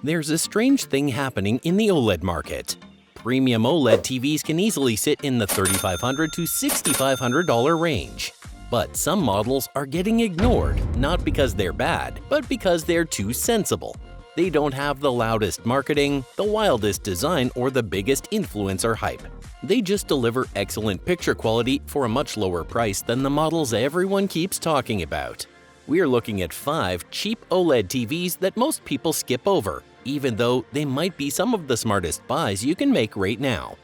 There's a strange thing happening in the OLED market. Premium OLED TVs can easily sit in the $3,500 to $6,500 range. But some models are getting ignored, not because they're bad, but because they're too sensible. They don't have the loudest marketing, the wildest design, or the biggest influencer hype. They just deliver excellent picture quality for a much lower price than the models everyone keeps talking about. We're looking at 5 cheap OLED TVs that most people skip over, even though they might be some of the smartest buys you can make right now.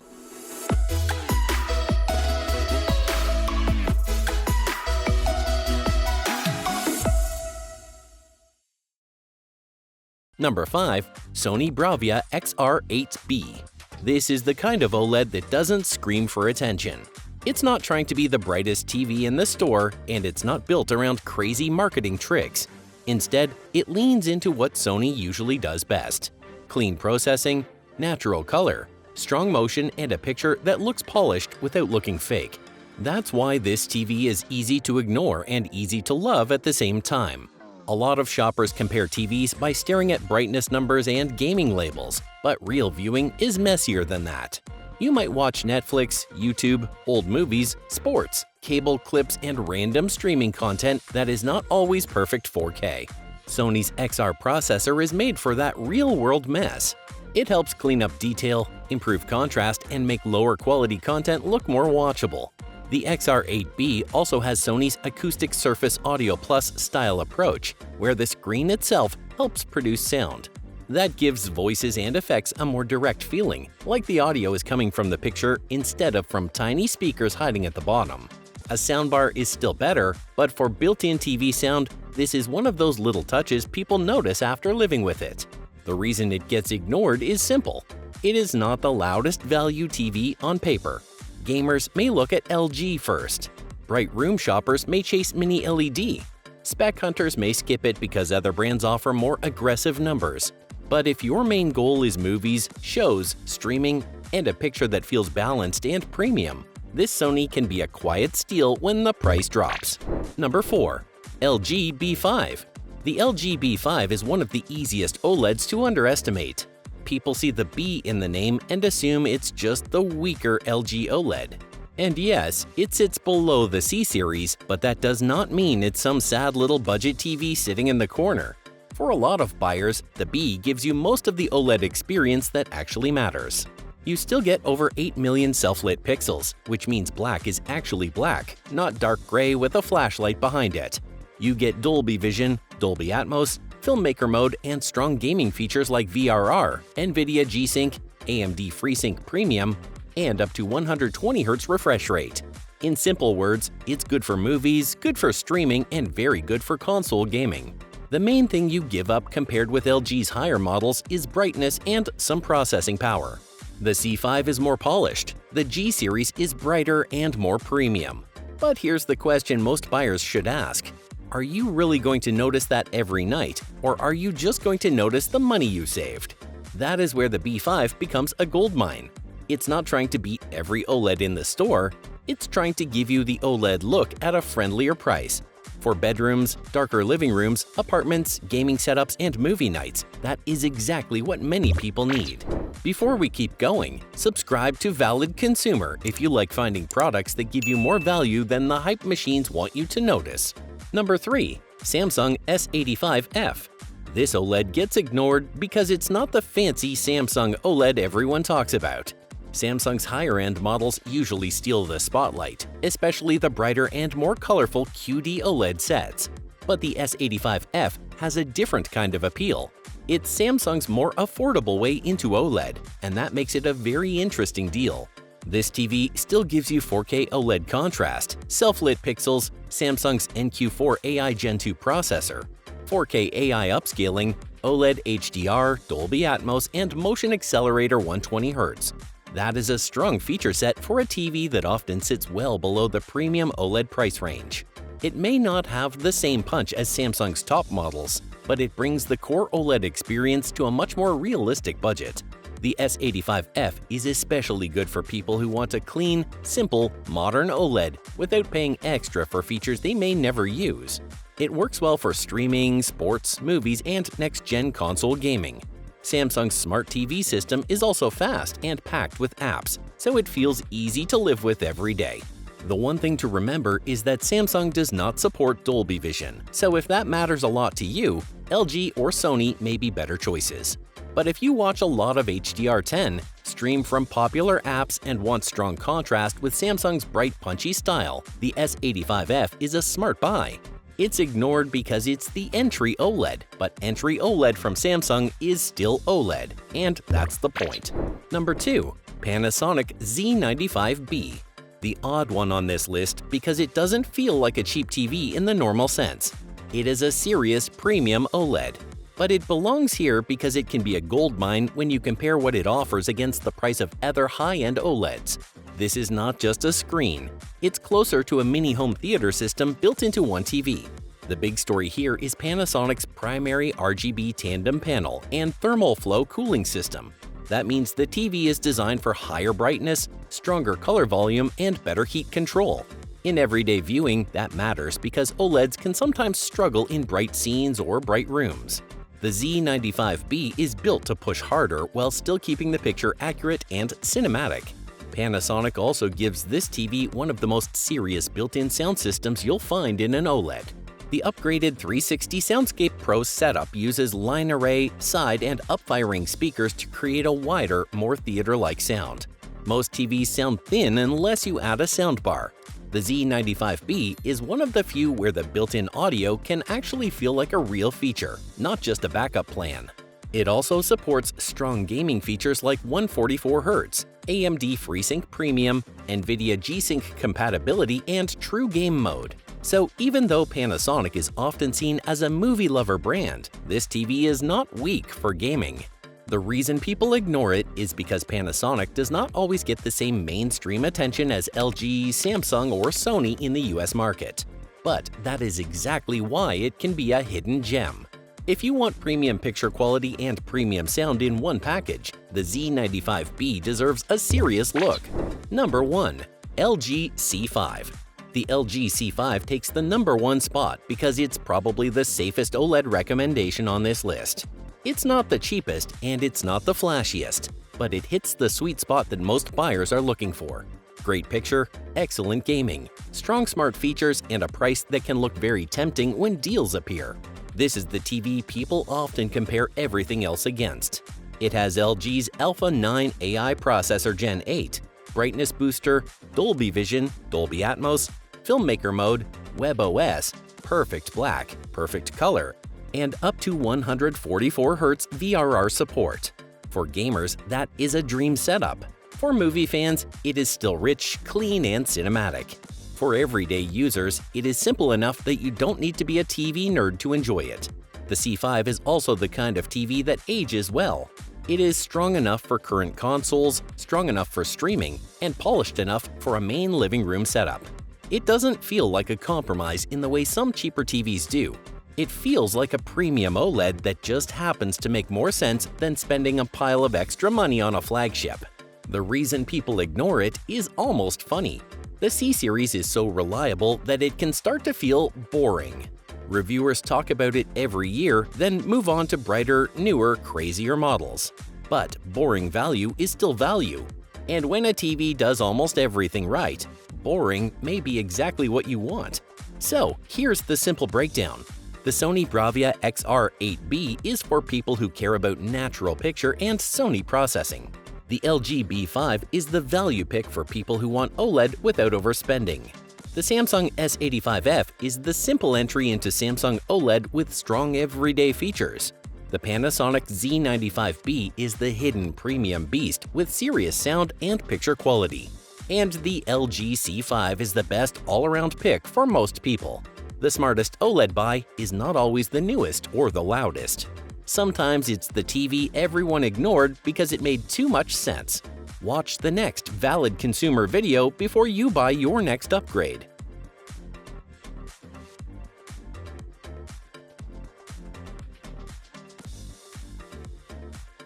Number 5. Sony Bravia XR8B. This is the kind of OLED that doesn't scream for attention. It's not trying to be the brightest TV in the store, and it's not built around crazy marketing tricks. Instead, it leans into what Sony usually does best: clean processing, natural color, strong motion, and a picture that looks polished without looking fake. That's why this TV is easy to ignore and easy to love at the same time. A lot of shoppers compare TVs by staring at brightness numbers and gaming labels, but real viewing is messier than that. You might watch Netflix, YouTube, old movies, sports, cable clips, and random streaming content that is not always perfect 4K. Sony's XR processor is made for that real-world mess. It helps clean up detail, improve contrast, and make lower-quality content look more watchable. The XR8B also has Sony's Acoustic Surface Audio Plus style approach, where the screen itself helps produce sound. That gives voices and effects a more direct feeling, like the audio is coming from the picture instead of from tiny speakers hiding at the bottom. A soundbar is still better, but for built-in TV sound, this is one of those little touches people notice after living with it. The reason it gets ignored is simple. It is not the loudest value TV on paper. Gamers may look at LG first. Bright room shoppers may chase mini LED. Spec hunters may skip it because other brands offer more aggressive numbers. But if your main goal is movies, shows, streaming, and a picture that feels balanced and premium, this Sony can be a quiet steal when the price drops. Number 4. LG B5. The LG B5 is one of the easiest OLEDs to underestimate. People see the B in the name and assume it's just the weaker LG OLED. And yes, it sits below the C series, but that does not mean it's some sad little budget TV sitting in the corner. For a lot of buyers, the B gives you most of the OLED experience that actually matters. You still get over 8 million self-lit pixels, which means black is actually black, not dark gray with a flashlight behind it. You get Dolby Vision, Dolby Atmos, Filmmaker Mode, and strong gaming features like VRR, NVIDIA G-Sync, AMD FreeSync Premium, and up to 120Hz refresh rate. In simple words, it's good for movies, good for streaming, and very good for console gaming. The main thing you give up compared with LG's higher models is brightness and some processing power. The C5 is more polished, the G series is brighter and more premium. But here's the question most buyers should ask. Are you really going to notice that every night, or are you just going to notice the money you saved? That is where the B5 becomes a goldmine. It's not trying to beat every OLED in the store, it's trying to give you the OLED look at a friendlier price. For bedrooms, darker living rooms, apartments, gaming setups, and movie nights, that is exactly what many people need. Before we keep going, subscribe to Valid Consumer if you like finding products that give you more value than the hype machines want you to notice. Number 3. Samsung S85F. This OLED gets ignored because it's not the fancy Samsung OLED everyone talks about. Samsung's higher-end models usually steal the spotlight, especially the brighter and more colorful QD OLED sets. But the S85F has a different kind of appeal. It's Samsung's more affordable way into OLED, and that makes it a very interesting deal. This TV still gives you 4K OLED contrast, self-lit pixels, Samsung's NQ4 AI Gen 2 processor, 4K AI upscaling, OLED HDR, Dolby Atmos, and Motion Accelerator 120Hz. That is a strong feature set for a TV that often sits well below the premium OLED price range. It may not have the same punch as Samsung's top models, but it brings the core OLED experience to a much more realistic budget. The S85F is especially good for people who want a clean, simple, modern OLED without paying extra for features they may never use. It works well for streaming, sports, movies, and next-gen console gaming. Samsung's smart TV system is also fast and packed with apps, so it feels easy to live with every day. The one thing to remember is that Samsung does not support Dolby Vision, so if that matters a lot to you, LG or Sony may be better choices. But if you watch a lot of HDR10, stream from popular apps, and want strong contrast with Samsung's bright, punchy style, the S85F is a smart buy. It's ignored because it's the entry OLED, but entry OLED from Samsung is still OLED, and that's the point. Number 2. Panasonic Z95B. The odd one on this list because it doesn't feel like a cheap TV in the normal sense. It is a serious premium OLED. But it belongs here because it can be a goldmine when you compare what it offers against the price of other high-end OLEDs. This is not just a screen. It's closer to a mini home theater system built into one TV. The big story here is Panasonic's primary RGB tandem panel and thermal flow cooling system. That means the TV is designed for higher brightness, stronger color volume, and better heat control. In everyday viewing, that matters because OLEDs can sometimes struggle in bright scenes or bright rooms. The Z95B is built to push harder while still keeping the picture accurate and cinematic. Panasonic also gives this TV one of the most serious built-in sound systems you'll find in an OLED. The upgraded 360 Soundscape Pro setup uses line array, side, and up-firing speakers to create a wider, more theater-like sound. Most TVs sound thin unless you add a soundbar. The Z95B is one of the few where the built-in audio can actually feel like a real feature, not just a backup plan. It also supports strong gaming features like 144Hz, AMD FreeSync Premium, NVIDIA G-Sync compatibility, and True Game Mode. So even though Panasonic is often seen as a movie lover brand, this TV is not weak for gaming. The reason people ignore it is because Panasonic does not always get the same mainstream attention as LG, Samsung, or Sony in the US market. But that is exactly why it can be a hidden gem. If you want premium picture quality and premium sound in one package, the Z95B deserves a serious look. Number 1. LG C5. The LG C5 takes the number 1 spot because it's probably the safest OLED recommendation on this list. It's not the cheapest and it's not the flashiest, but it hits the sweet spot that most buyers are looking for. Great picture, excellent gaming, strong smart features, and a price that can look very tempting when deals appear. This is the TV people often compare everything else against. It has LG's Alpha 9 AI processor Gen 8, brightness booster, Dolby Vision, Dolby Atmos, Filmmaker mode, WebOS, perfect black, perfect color, and up to 144Hz VRR support. For gamers, that is a dream setup. For movie fans, it is still rich, clean, and cinematic. For everyday users, it is simple enough that you don't need to be a TV nerd to enjoy it. The C5 is also the kind of TV that ages well. It is strong enough for current consoles, strong enough for streaming, and polished enough for a main living room setup. It doesn't feel like a compromise in the way some cheaper TVs do. It feels like a premium OLED that just happens to make more sense than spending a pile of extra money on a flagship. The reason people ignore it is almost funny. The C-Series is so reliable that it can start to feel boring. Reviewers talk about it every year, then move on to brighter, newer, crazier models. But boring value is still value. And when a TV does almost everything right, boring may be exactly what you want. So here's the simple breakdown. The Sony Bravia XR8B is for people who care about natural picture and Sony processing. The LG B5 is the value pick for people who want OLED without overspending. The Samsung S85F is the simple entry into Samsung OLED with strong everyday features. The Panasonic Z95B is the hidden premium beast with serious sound and picture quality. And the LG C5 is the best all-around pick for most people. The smartest OLED buy is not always the newest or the loudest. Sometimes it's the TV everyone ignored because it made too much sense. Watch the next valid consumer video before you buy your next upgrade.